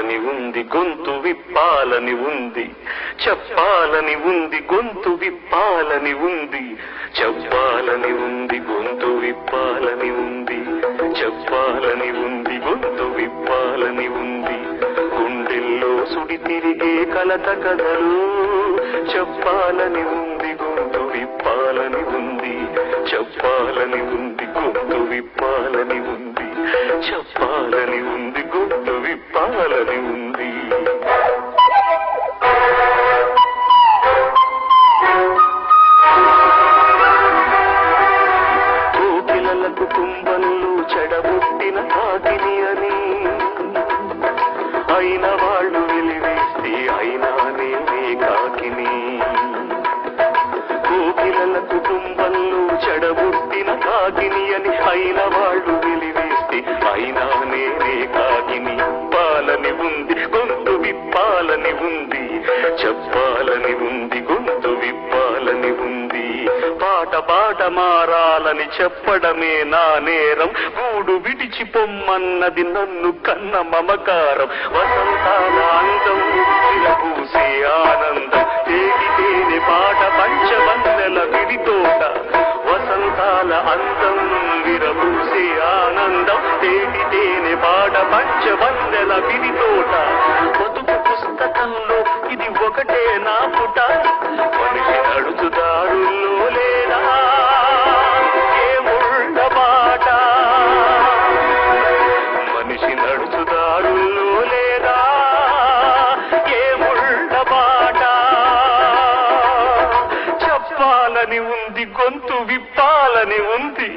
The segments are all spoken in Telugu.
చెప్పాలని ఉంది గొంతు విప్పాలని ఉంది, చెప్పాలని ఉంది గొంతు విప్పాలని ఉంది, చెప్పాలని ఉంది గొంతు విప్పాలని ఉంది, చెప్పాలని ఉంది గొంతు విప్పాలని ఉంది. గుండెల్లో సుడి తిరిగే కలత కథలు చెప్పాలని ఉంది గొంతు విప్పాలని ఉంది, చెప్పాలని ఉంది గొంతు విప్పాలని ఉంది, చెప్పాలని ఉంది గొంతు విప్పాలని ఉంది. కోకిలల కుటుంబంలో చెడబుట్టిన కాకిని అని అయిన వాళ్ళు వెలివేస్తే అయినానే కాకిని. కోకిలల కుటుంబంలో చెడబుట్టిన కాకిని అని అయిన వాళ్ళు వెలివేస్తే అయినానే కాకిని. పాలని ఉంది గొంతు విప్పాలని ఉంది, చెప్పాలని ఉంది గొంతు విప్పాలని ఉంది. పాట పాట మారాలని చెప్పడమే నా నేరం, గూడు విడిచి పొమ్మన్నది నన్ను కన్న మమకారం. వసంతాల అందం విరబూసే ఆనందం తేగితేనే పాట పంచవన్నెల విడితోట. వసంతాల అందం విరబూసే ఆనందం తేగితేనే పాట పంచవన్నెల విడితోట. బతుకు పుస్తకంలో ఇది ఒకటే నా పుట, మనిషి నడుచుదారుల్లో లేదా ఏముళ్ళ బాట, మనిషి నడుచుదారుల్లో లేదా ఏముళ్ళ బాట. చెప్పాలని ఉంది గొంతు విప్పాలని ఉంది,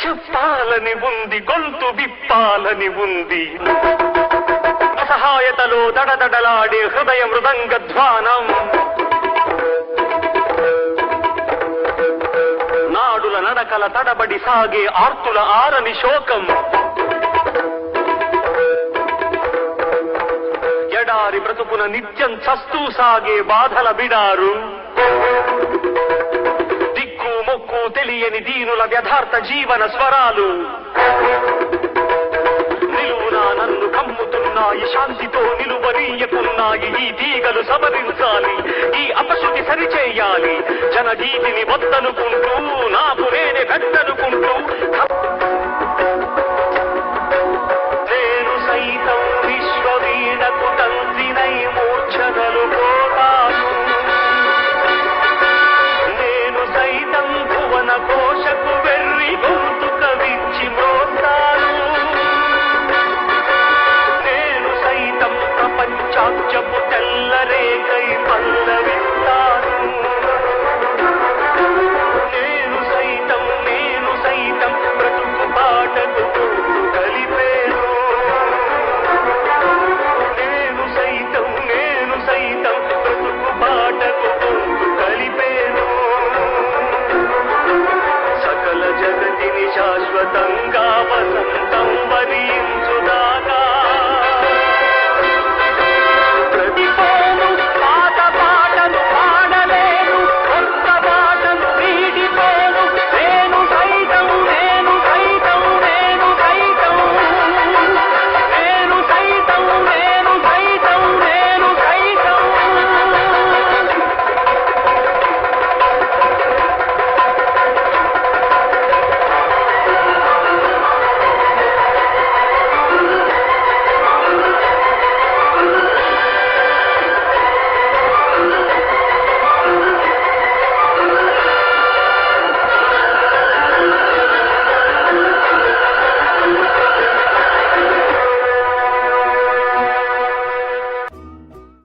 చెప్పాలని ఉంది గొంతు విప్పాలని ఉంది. అసహాయతలో దడదడలాడే హృదయ మృదంగధ్వానం, నాడుల నడకల తడబడి సాగే ఆర్తుల ఆరని శోకం. ఎడారి బ్రతుకున నిత్యం చస్తూ సాగే బాధల బిడారు, దిక్కు మొక్కు తెలియని దీనుల వ్యథార్థ జీవన స్వరాలు. నిలువునా నన్ను కమ్ముతున్నాయి, శాంతితో నిలువరీయకున్నాయి. ఈ తీగలు సవరించాలి, ఈ అపశృతి సరిచేయాలి. జనగీతిని వద్దనుకుంటూ నాకు నేనే పెద్దనుకుంటూ